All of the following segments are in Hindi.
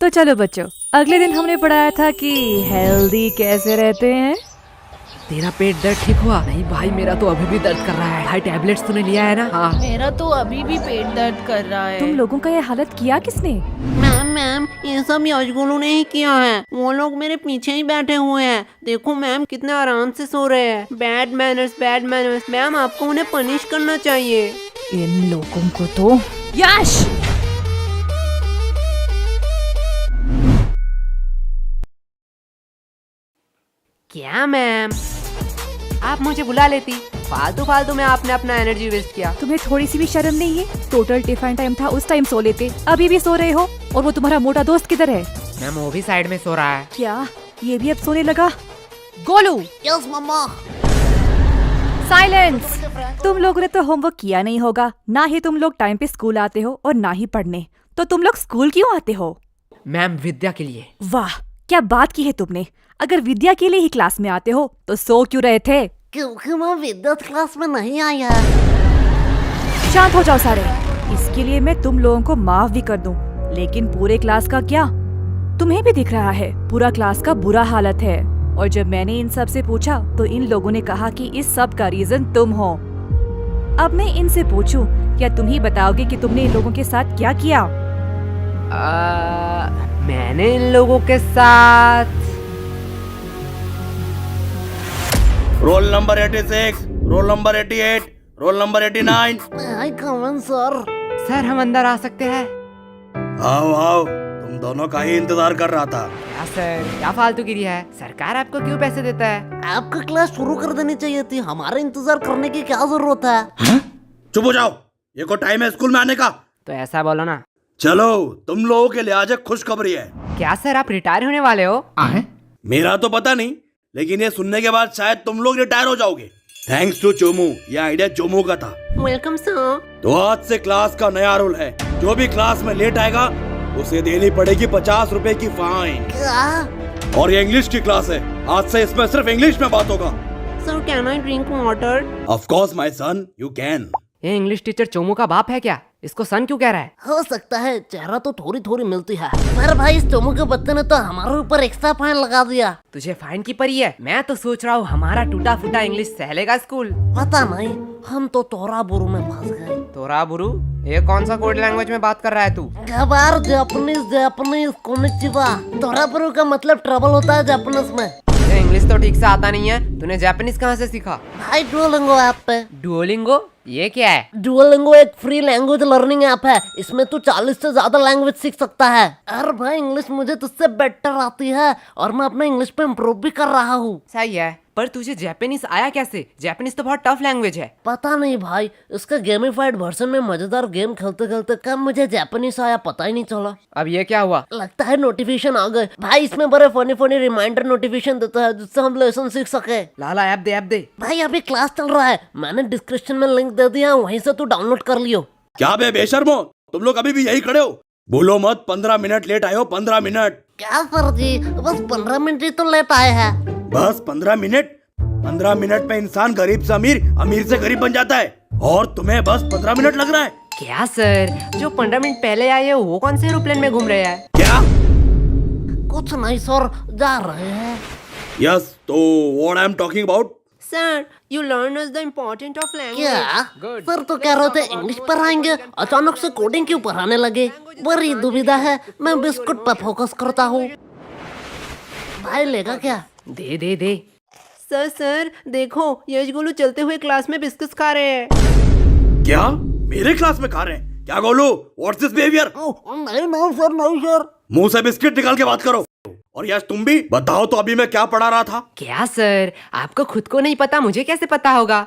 तो चलो बच्चों, अगले दिन हमने पढ़ाया था कि हेल्दी कैसे रहते हैं। तेरा पेट दर्द ठीक हुआ? नहीं भाई, मेरा तो अभी भी दर्द कर रहा है। भाई टैबलेट्स तूने लिया है ना? हाँ। मेरा तो अभी भी पेट दर्द कर रहा है। तुम लोगों का ये हालत किया किसने? मैम ये सब यशगुलू ने ही किया है। वो लोग मेरे पीछे ही बैठे हुए हैं। देखो मैम कितने आराम से सो रहे हैं। Bad manners. मैम आपको उन्हें पनिश करना चाहिए। इन लोगों को तो। यश! क्या मैम, आप मुझे बुला लेती। फालतू में आपने अपना एनर्जी वेस्ट किया। तुम्हें थोड़ी सी भी शर्म नहीं है? टोटल टिफिन टाइम था, उस टाइम सो लेते। अभी भी सो रहे हो? और वो तुम्हारा मोटा दोस्त किधर है? मैम वो भी साइड में सो रहा है। क्या ये भी अब सोने लगा? गोलू! यस मम्मा। साइलेंस! तुम लोगों ने तो होमवर्क किया नहीं होगा। ना ही तुम लोग टाइम पे स्कूल आते हो और ना ही पढ़ने। तो तुम लोग स्कूल क्यों आते हो? मैम विद्या के लिए। वाह, क्या बात की है तुमने। अगर विद्या के लिए ही क्लास में आते हो तो सो क्यों रहे थे? क्योंकि मैं विद्युत क्लास में नहीं आया। शांत हो जाओ सारे। इसके लिए मैं तुम लोगों को माफ भी कर दूं, लेकिन पूरे क्लास का क्या? तुम्हें भी दिख रहा है पूरा क्लास का बुरा हालत है। और जब मैंने इन सब से पूछा तो इन लोगों ने कहा कि इस सब का रीजन तुम हो। अब मैं इनसे पूछूं, क्या तुम ही बताओगे कि तुमने इन लोगों के साथ क्या किया? मैंने इन लोगों के साथ roll number 86, roll number 88, roll number 89। आई कमन सर। सर हम अंदर आ सकते हैं? आओ आओ, तुम दोनों का ही इंतजार कर रहा था। क्या सर, क्या फालतूगिरी है? सरकार आपको क्यों पैसे देता है? आपका क्लास शुरू कर देनी चाहिए थी। हमारे इंतजार करने की क्या जरूरत है? चुप हो जाओ, ये को टाइम है स्कूल में आने का। तो ऐसा बोलो ना। चलो, तुम लोगों के लिए आज एक खुशखबरी है। क्या सर, आप रिटायर होने वाले हो? मेरा तो पता नहीं, लेकिन ये सुनने के बाद शायद तुम लोग रिटायर हो जाओगे। थैंक्स टू चोमू, ये आइडिया चोमू का था। Welcome sir. तो आज से क्लास का नया रूल है, जो भी क्लास में लेट आएगा उसे देनी पड़ेगी 50 रुपए की फाइन। क्या? और ये इंग्लिश की क्लास है, आज से इसमें सिर्फ इंग्लिश में बात होगा। Sir can I drink water? Of course my son, you can. ये इंग्लिश टीचर चोमू का बाप है क्या? इसको सन क्यों कह रहा है? हो सकता है, चेहरा तो थोड़ी मिलती है। पर भाई इस चोमू के बच्चे ने तो हमारे ऊपर एक्स्ट्रा फाइन लगा दिया। तुझे फाइन की पड़ी है? मैं तो सोच रहा हूँ हमारा टूटा फूटा इंग्लिश सहलेगा स्कूल। पता नहीं, हम तो तोरा बुरु में फंस गए। तोरा बुरु? ये कौन सा कोड लैंग्वेज में बात कर रहा है तू? गबार जापानीज कोनिचिवा। तोरा बुरु का मतलब ट्रबल होता है जापानीज में। ये इंग्लिश तो ठीक से आता नहीं है, तूने जापानीज कहाँ से सीखा? भाई डुओलिंगो ऐप पे। डुओलिंगो? ये क्या है? डुओलिंगो एक फ्री लैंग्वेज लर्निंग ऐप है। इसमें तू 40 से ज्यादा लैंग्वेज सीख सकता है। अरे भाई इंग्लिश मुझे तुझसे बेटर आती है और मैं अपना इंग्लिश पे इम्प्रूव भी कर रहा हूँ। सही है, पर तुझे जापानीज आया कैसे? जापानीज तो बहुत टफ लैंग्वेज है। पता नहीं भाई, इसका गेमिफाइड वर्जन में मजेदार गेम खेलते खेलते कब मुझे जापानीज आया पता ही नहीं चला। अब ये क्या हुआ? लगता है नोटिफिकेशन आ गए। भाई इसमें बड़े फनी रिमाइंडर नोटिफिकेशन देता है जिससे हम लेसन सीख सके। लाला ऐप दे। भाई अभी क्लास चल रहा है, मैंने डिस्क्रिप्शन में लिंक दे दिया, वहीं से तू डाउनलोड कर लियो। क्या बे बेशर्मो, तुम लोग अभी भी यही खड़े हो? बोलो मत 15 मिनट लेट आए हो। 15 मिनट? क्या सर जी, बस 15 मिनट ही तो लेट आए हैं। बस 15 मिनट? 15 मिनट में इंसान गरीब से अमीर, अमीर से गरीब बन जाता है, और तुम्हें बस 15 मिनट लग रहा है? क्या सर, जो 15 मिनट पहले आए हैं वो कौन से एरोप्लेन में घूम रहे हैं? क्या? कुछ नहीं सर, जा रहे हैं। यस, तो what I am talking about? Sir, you learn us the importance of language. क्या? Good. सर तो कह रहे थे इंग्लिश पढ़ाएंगे, अचानक से कोडिंग क्यों पढ़ाने लगे? बड़ी दुविधा है, मैं बिस्कुट पर फोकस करता हूँ। भाई लेगा क्या? दे। सर देखो, यशगुलू चलते हुए क्लास में बिस्किट्स खा रहे हैं। क्या मेरे क्लास में खा रहे हैं? क्या गोलू, व्हाट्स दिस बिहेवियर? नहीं सर। मुंह से बिस्किट निकाल के बात करो। और यश तुम भी बताओ तो, अभी मैं क्या पढ़ा रहा था? क्या सर, आपको खुद को नहीं पता, मुझे कैसे पता होगा?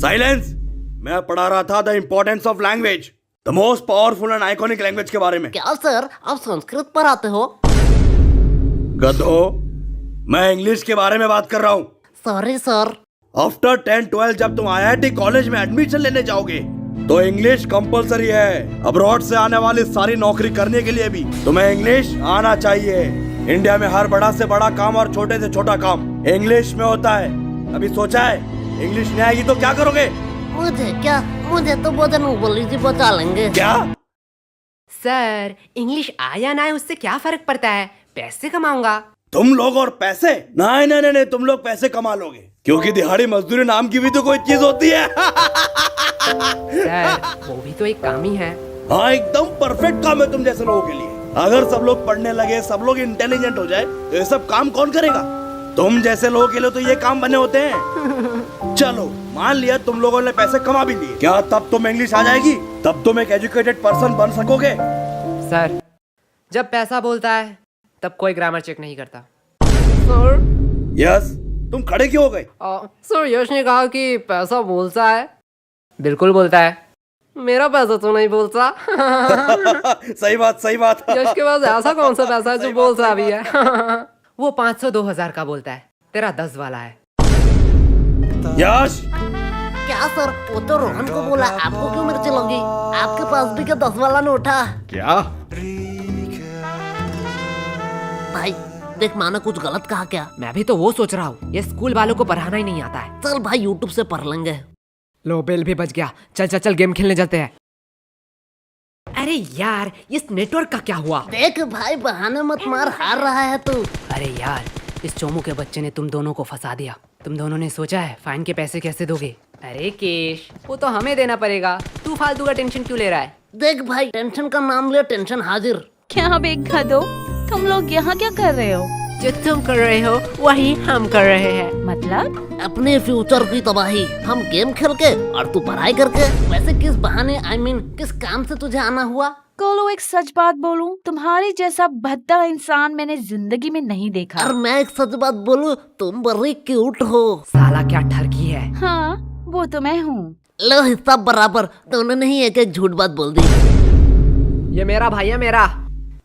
साइलेंस! मैं पढ़ा रहा था the importance of language, the most powerful and iconic language के बारे में। क्या सर, आप संस्कृत पढ़ाते हो? गधो, मैं इंग्लिश के बारे में बात कर रहा हूँ। Sorry sir. आफ्टर 10-12 जब तुम IIT कॉलेज में एडमिशन लेने जाओगे तो इंग्लिश कंपलसरी है। अब्रॉड से आने वाली सारी नौकरी करने के लिए भी तुम्हें इंग्लिश आना चाहिए। इंडिया में हर बड़ा से बड़ा काम और छोटे से छोटा काम इंग्लिश में होता है। अभी सोचा है इंग्लिश नहीं आएगी तो क्या करोगे? मुझे क्या, मुझे तो बोधन बोली जी बचा लेंगे। क्या? सर इंग्लिश आया ना है उससे क्या फर्क पड़ता है, पैसे कमाऊंगा। तुम लोग और पैसे? नहीं नहीं नहीं, तुम लोग पैसे कमा लोगे, क्योंकि दिहाड़ी मजदूरी नाम की भी तो कोई चीज होती है। सर वो भी तो एक काम ही है। हाँ, एकदम परफेक्ट काम है तुम जैसे लोगों के लिए। अगर सब लोग पढ़ने लगे, सब लोग इंटेलिजेंट हो जाए, तो ये सब काम कौन करेगा? तुम जैसे लोगों के लिए तो ये काम बने होते हैं। चलो मान लिया तुम लोगों ने पैसे कमा भी लिए, क्या तब तुम इंग्लिश आ जाएगी? तब तुम एक एजुकेटेड पर्सन बन सकोगे? सर जब पैसा बोलता है तब कोई ग्रामर चेक नहीं करता। सर यस, तुम खड़े क्यों हो गए? सर यश ने कहा कि पैसा बोलता है। बिल्कुल बोलता है। मेरा पैसा तो नहीं बोलता। सही बात, सही बात। यश के पास ऐसा कौन सा पैसा है जो बोलता भी है? वो 500 2000 का बोलता है, तेरा 10 वाला है। यश, क्या सर, वो तो रोहन को बोला, आपको क्यों मिर्ची लगी? आपके पास भी क्या 10 वाला नोट है? क्या? भाई देख, माना कुछ गलत कहा क्या? मैं भी तो वो सोच रहा हूँ, ये स्कूल वालों को पढ़ाना ही नहीं आता है। चल भाई यूट्यूब से पढ़ लेंगे। लो बेल भी बच गया। चल चल चल गेम खेलने चलते हैं। अरे यार इस नेटवर्क का क्या हुआ? देख भाई, बहाने मत मार, हार रहा है तू। अरे यार इस चोमू के बच्चे ने तुम दोनों को फंसा दिया। तुम दोनों ने सोचा है फाइन के पैसे कैसे दोगे? अरे केश, वो तो हमें देना पड़ेगा, तू फालतू का टेंशन क्यों ले रहा है? देख भाई, टेंशन का नाम ले, टेंशन हाजिर। क्या बेखा दो, तुम लोग यहाँ क्या कर रहे हो? जो तुम कर रहे हो वही हम कर रहे हैं। मतलब अपने फ्यूचर की तबाही, हम गेम खेल के और तू पढ़ाई करके। वैसे किस बहाने, I mean, किस काम से तुझे आना हुआ? कोलो एक सच बात बोलूं, तुम्हारी जैसा भद्दा इंसान मैंने जिंदगी में नहीं देखा। और मैं एक सच बात बोलूं, तुम बड़ी क्यूट हो। साला क्या ठरकी है। हाँ वो तो मैं हूँ। लो हिस्सा बराबर, दोनों ने ही एक एक झूठ बात बोल दी। ये मेरा भाई है मेरा।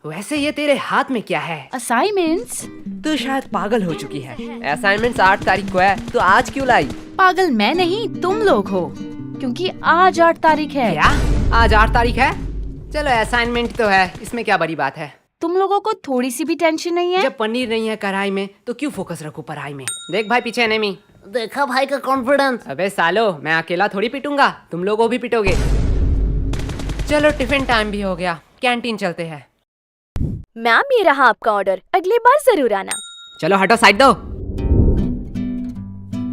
वैसे ये तेरे हाथ में क्या है? असाइनमेंट्स? तू शायद पागल हो चुकी है। असाइनमेंट्स 8 तारीख को है, तो आज क्यों लाई? पागल मैं नहीं, तुम लोग हो, क्योंकि आज 8 तारीख है। क्या आज 8 तारीख है? चलो असाइनमेंट तो है, इसमें क्या बड़ी बात है। तुम लोगों को थोड़ी सी भी टेंशन नहीं है? जब पनीर नहीं है कढ़ाई में तो क्यों फोकस रखूं पढ़ाई में। देख भाई पीछे एनिमी। देखा भाई का कॉन्फिडेंस। अबे सालो, मैं अकेला थोड़ी पिटूंगा, तुम लोगों भी पिटोगे। चलो टिफिन टाइम भी हो गया, कैंटीन चलते हैं। मैम ये रहा आपका ऑर्डर, अगली बार जरूर आना। चलो हटो, साइड दो।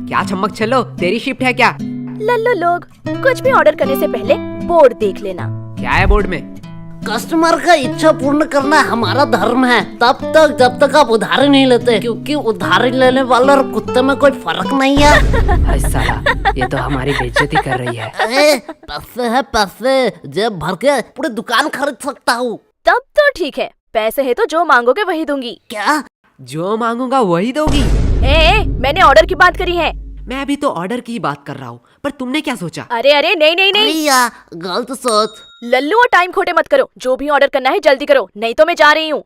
क्या चम्मक चलो, तेरी शिफ्ट है क्या? लल्लो लोग, कुछ भी ऑर्डर करने से पहले बोर्ड देख लेना। क्या है बोर्ड में? कस्टमर का इच्छा पूर्ण करना हमारा धर्म है, तब तक जब तक आप उधारी नहीं लेते, क्योंकि उधारी लेने वाले और कुत्ते में कोई फर्क नहीं है। अरे साला, ये तो हमारी बेइज्जती कर रही है। अरे पैसे है पैसे, जेब भर के पूरी दुकान खरीद सकता हूँ। तब तो ठीक है, पैसे है तो जो मांगोगे वही दूंगी। क्या? जो मांगूंगा वही दोगी? मैंने ऑर्डर की बात करी है। मैं अभी तो ऑर्डर की बात कर रहा हूँ, पर तुमने क्या सोचा? अरे अरे नहीं नहीं नहीं, या गलत सोच। लल्लू और टाइम खोटे मत करो, जो भी ऑर्डर करना है जल्दी करो, नहीं तो मैं जा रही हूँ।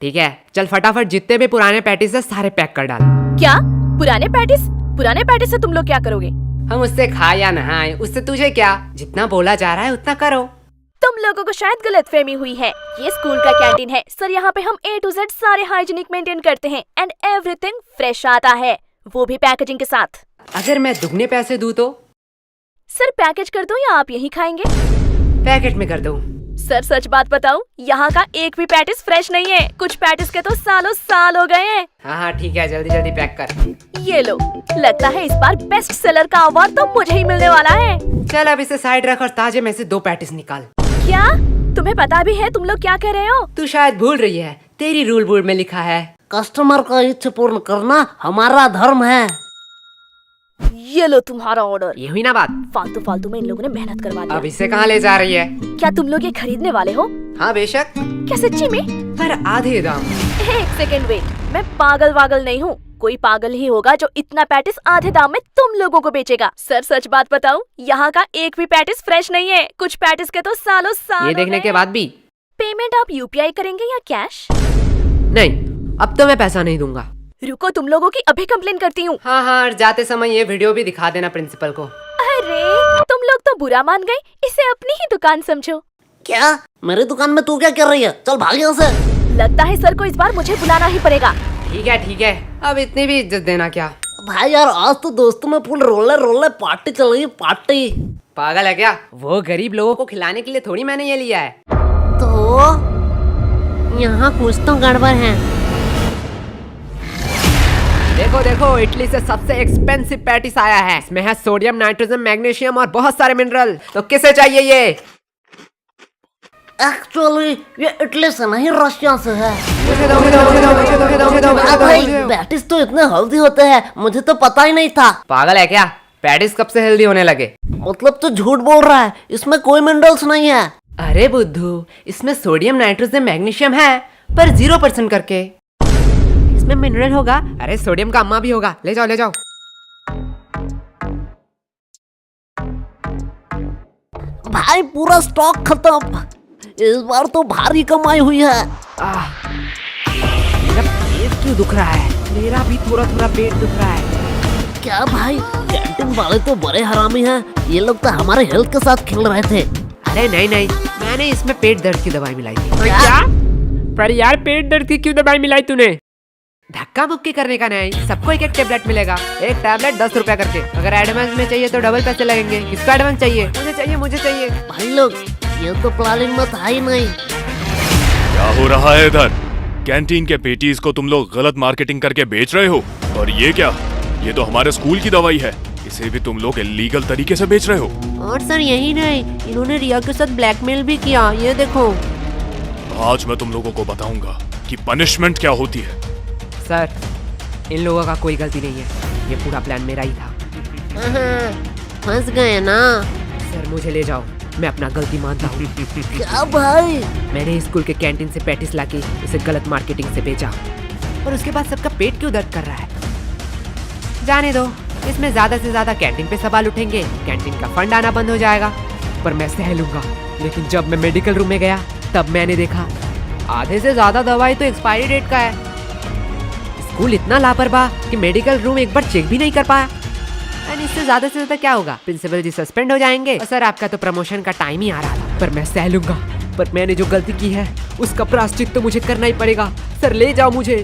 ठीक है चल फटाफट, जितने भी पुराने पैटीज है सारे पैक कर डाल। क्या पुराने पैटिस? पुराने पैटिस से तुम लोग क्या करोगे? हम उससे खाए या नहाए, उससे तुझे क्या? जितना बोला जा रहा है उतना करो। तुम लोगों को शायद गलतफहमी हुई है, ये स्कूल का कैंटीन है सर, यहाँ पे हम A to Z सारे हाइजीनिक मेंटेन करते हैं एंड एवरीथिंग फ्रेश आता है, वो भी पैकेजिंग के साथ। अगर मैं दुगने पैसे दूं तो? सर पैकेज कर दूं या आप यही खाएंगे? पैकेट में कर दूं। सर सच बात बताऊं, यहाँ का एक भी पैटिस फ्रेश नहीं है, कुछ पैटिस के तो सालों साल हो गए हैं। हाँ ठीक है, जल्दी जल्दी पैक कर। ये लो, लगता है इस बार बेस्ट सेलर का अवार्ड तो मुझे ही मिलने वाला है। चल अब इसे साइड रख और ताजे में से 2 पैटिस निकाल। क्या तुम्हें पता भी है तुम लोग क्या कर रहे हो? तू शायद भूल रही है, तेरी रूल बोर्ड में लिखा है कस्टमर का इच्छा पूर्ण करना हमारा धर्म है। ये लो तुम्हारा ऑर्डर। ये हुई ना बात? फालतू फालतू में इन लोगों ने मेहनत करवा अब दी। इसे कहाँ ले जा रही है? क्या तुम लोग ये खरीदने वाले हो? हाँ बेशक, क्या सच्ची में? पर आधे दाम। एक सेकेंड वेट, मैं पागल वागल नहीं हूँ, कोई पागल ही होगा जो इतना पैटिस आधे दाम में तुम लोगों को बेचेगा। सर सच बात बताऊं, यहाँ का एक भी पैटिस फ्रेश नहीं है, कुछ पैटिस के तो सालों साल ये देखने के बाद भी? पेमेंट आप UPI करेंगे या कैश? नहीं, अब तो मैं पैसा नहीं दूंगा। रुको, तुम लोगों की अभी कंप्लेन करती हूँ। हाँ हाँ, और जाते समय ये वीडियो भी दिखा देना प्रिंसिपल को। अरे तुम लोग तो बुरा मान गए, इसे अपनी ही दुकान समझो। क्या? मेरी दुकान में तू क्या कर रही है? चल भाग यहाँ से। लगता है सर को इस बार मुझे बुलाना ही पड़ेगा। ठीक है, अब इतनी भी इज्जत देना क्या? भाई यार, आज तो दोस्तों में फुल रोले पार्टी चल रही है, पार्टी। पागल है क्या? वो गरीब लोगों को खिलाने के लिए थोड़ी मैंने ये लिया है। तो यहाँ कुछ तो गड़बड़ है। देखो देखो, इटली से सबसे एक्सपेंसिव पैटिस आया है। इसमें है सोडियम, नाइट्रोजन, मैग्नीशियम और बहुत सारे मिनरल। तो किसे चाहिए ये? एक्चुअली ये इटली से नहीं, रशिया से है। मुझे दो, मुझे दो, मुझे दो, मुझे दो, मुझे दो, मुझे दो, मुझे दो, भाई मुझे दो। पैटिस तो इतने हेल्दी होते हैं, मुझे तो पता ही नहीं था। पागल है क्या? पैटिस कब से हेल्दी होने लगे? मतलब तो झूठ बोल रहा है, इसमें कोई मिनरल्स नहीं है। अरे बुद्धू, इसमें सोडियम, नाइट्रोजन, मैग्नीशियम है, पर 0% करके। इसमें मिनरल होगा। अरे सोडियम का अम्मा भी होगा। ले जाओ, ले जाओ। भाई पूरा स्टॉक खत्म। इस बार तो भारी कमाई हुई है। मेरा पेट क्यों दुख रहा है? मेरा भी थोड़ा थोड़ा पेट दुख रहा है। क्या भाई, कैंटीन वाले तो बड़े हरामी हैं। ये लोग तो हमारे हेल्थ के साथ खेल रहे थे। अरे नहीं नहीं, मैंने इसमें पेट दर्द की दवाई मिलाई थी। क्या? पर यार, पेट दर्द की क्यों दवाई मिलाई तूने? धक्का मुक्की करने का नहीं, सबको एक एक टेबलेट मिलेगा। एक टैबलेट 10 रुपया करके। अगर एडवांस में चाहिए तो डबल पैसे लगेंगे। किसको एडवांस चाहिए? मुझे चाहिए, मुझे चाहिए। भाई लोग, ये तो प्लानिंग में था ही नहीं। क्या हो रहा है इधर? कैंटीन के पेटीज को तुम लोग गलत मार्केटिंग करके बेच रहे हो। और ये क्या? ये तो हमारे स्कूल की दवाई है। इसे भी तुम लोग इलीगल तरीके से बेच रहे हो। और सर यही नहीं, इन्होंने रिया के साथ ब्लैकमेल भी किया। ये देखो। आज मैं तुम लोगों को बताऊंगा कि पनिशमेंट क्या होती है। सर, इन लोगों का कोई गलती नहीं है। ये पूरा प्लान मेरा ही था। फंस गए ना। सर मुझे ले जाओ, मैं अपना गलती मानता हूँ। क्या भाई? मैंने स्कूल के कैंटीन से पैटिस लाके इसे गलत मार्केटिंग से बेचा, और उसके बाद सबका पेट क्यों दर्द कर रहा है? जाने दो, इसमें ज्यादा से ज्यादा कैंटीन पे सवाल उठेंगे, कैंटीन का फंड आना बंद हो जाएगा, पर मैं सह लूंगा। लेकिन जब मैं मेडिकल रूम में गया तब मैंने देखा आधे से ज्यादा दवाई तो एक्सपायरी डेट का है। स्कूल इतना लापरवाह कि मेडिकल रूम एक बार चेक भी नहीं कर पाया। एंड इससे ज्यादा से ज्यादा क्या होगा? प्रिंसिपल जी सस्पेंड हो जाएंगे। और सर, आपका तो प्रमोशन का टाइम ही आ रहा था, पर मैं सह लूंगा। पर मैंने जो गलती की है उसका प्रायश्चित तो मुझे करना ही पड़ेगा। सर ले जाओ मुझे।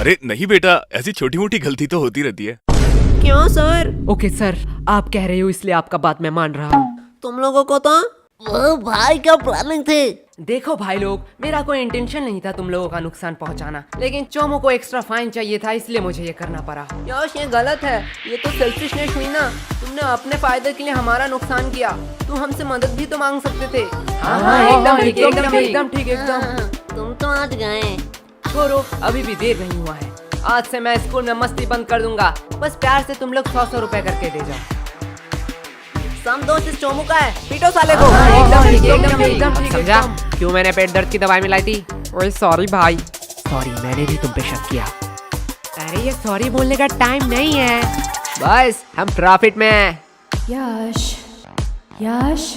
अरे नहीं बेटा, ऐसी छोटी मोटी गलती तो होती रहती है। क्यों सर? ओके सर, आप कह रहे हो इसलिए आपका बात मैं मान रहा हूँ। तुम लोगों को तो वो भाई क्या प्लानिंग थी? देखो भाई लोग, मेरा कोई इंटेंशन नहीं था तुम लोगों का नुकसान पहुंचाना, लेकिन चोमो को एक्स्ट्रा फाइन चाहिए था, इसलिए मुझे ये करना पड़ा। यश, ये गलत है। ये तो सेल्फिशनेस हुई ना। तुमने अपने फायदे के लिए हमारा नुकसान किया। तुम हमसे मदद भी तो मांग सकते थे। हाँ, एकदम ठीक, एकदम ठीक, एकदम ठीक, एकदम। तुम तो आज गए। छोड़ो, अभी भी देर नहीं हुआ है। आज से मैं स्कूल में मस्ती बंद कर दूंगा। बस प्यार से तुम लोग 100 रुपए करके दे जाओ। सम दोस्त इस चोमू का है, पीटो साले को। एकदम ठीक, एकदम ठीक, एकदम ठीक, समझा एकदम। क्यों मैंने पेट दर्द की दवाई मिलाई थी? ओए सॉरी भाई। सॉरी, मैंने भी तुम पे शक किया। अरे ये सॉरी बोलने का टाइम नहीं है। बस हम प्रॉफिट में हैं। यश, यश,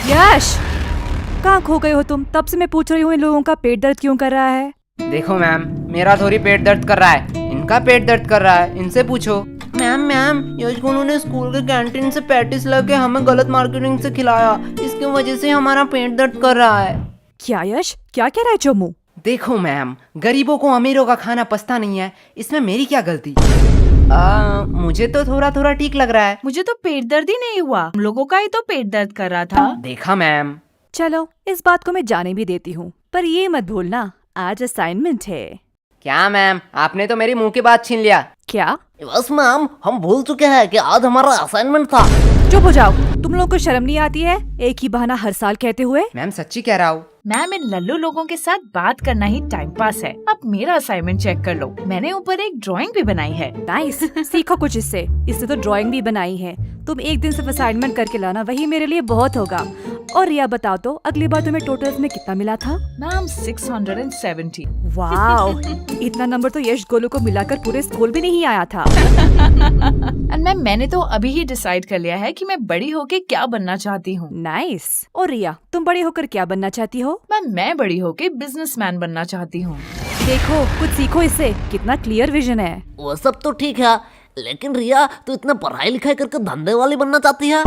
यश, कहाँ खो गए हो तुम? तब से मैं पूछ रही हूँ इन लोगों का पेट दर्द क्यों कर रहा है? देखो मैम, मेरा थोड़ी पेट दर्द कर रहा है, इनका पेट दर्द कर रहा है। इनसे पूछो। मैम, यश गुनू ने स्कूल के कैंटीन से पैटिस लाके हमें गलत मार्केटिंग से खिलाया। इसकी वजह से हमारा पेट दर्द कर रहा है। क्या यश, क्या कह रहा है चोमू? देखो मैम, गरीबों को अमीरों का खाना पछता नहीं है, इसमें मेरी क्या गलती? मुझे तो थोड़ा थोड़ा ठीक लग रहा है। मुझे तो पेट दर्द ही नहीं हुआ, हम लोगों का ही तो पेट दर्द कर रहा था। देखा मैम। चलो, इस बात को मैं जाने भी देती हूँ, पर ये मत भूलना आज असाइनमेंट है। क्या मैम, आपने तो मेरी मुंह की बात छीन लिया। क्या? बस मैम, हम भूल चुके हैं कि आज हमारा असाइनमेंट था। चुप हो जाओ, तुम लोगों को शर्म नहीं आती है एक ही बहाना हर साल कहते हुए? मैम सच्ची कह रहा हूँ। मैम, इन लल्लू लोगों के साथ बात करना ही टाइम पास है। अब मेरा असाइनमेंट चेक कर लो, मैंने ऊपर एक ड्राइंग भी बनाई है। नाइस, सीखो कुछ इससे। इससे तो ड्राइंग भी बनाई है। तुम एक दिन सिर्फ असाइनमेंट करके लाना, वही मेरे लिए बहुत होगा। और रिया बताओ तो, अगली बार तुम्हें टोटल्स में कितना मिला था? मैम 670। वाओ, इतना नंबर तो यश गोलू को मिलाकर पूरे स्कूल भी नहीं आया था। एंड मैम, मैंने तो अभी ही डिसाइड कर लिया है कि मैं बड़ी होके क्या बनना चाहती हूँ। नाइस। और रिया, तुम बड़े होकर क्या बनना चाहती हो? मैम, मैं बड़ी होके बिजनेसमैन बनना चाहती हूँ। देखो, कुछ सीखो इससे, कितना क्लियर विजन है। वो सब तो ठीक है, लेकिन रिया तू इतना पढ़ाई लिखाई करके धंधे वाली बनना चाहती है?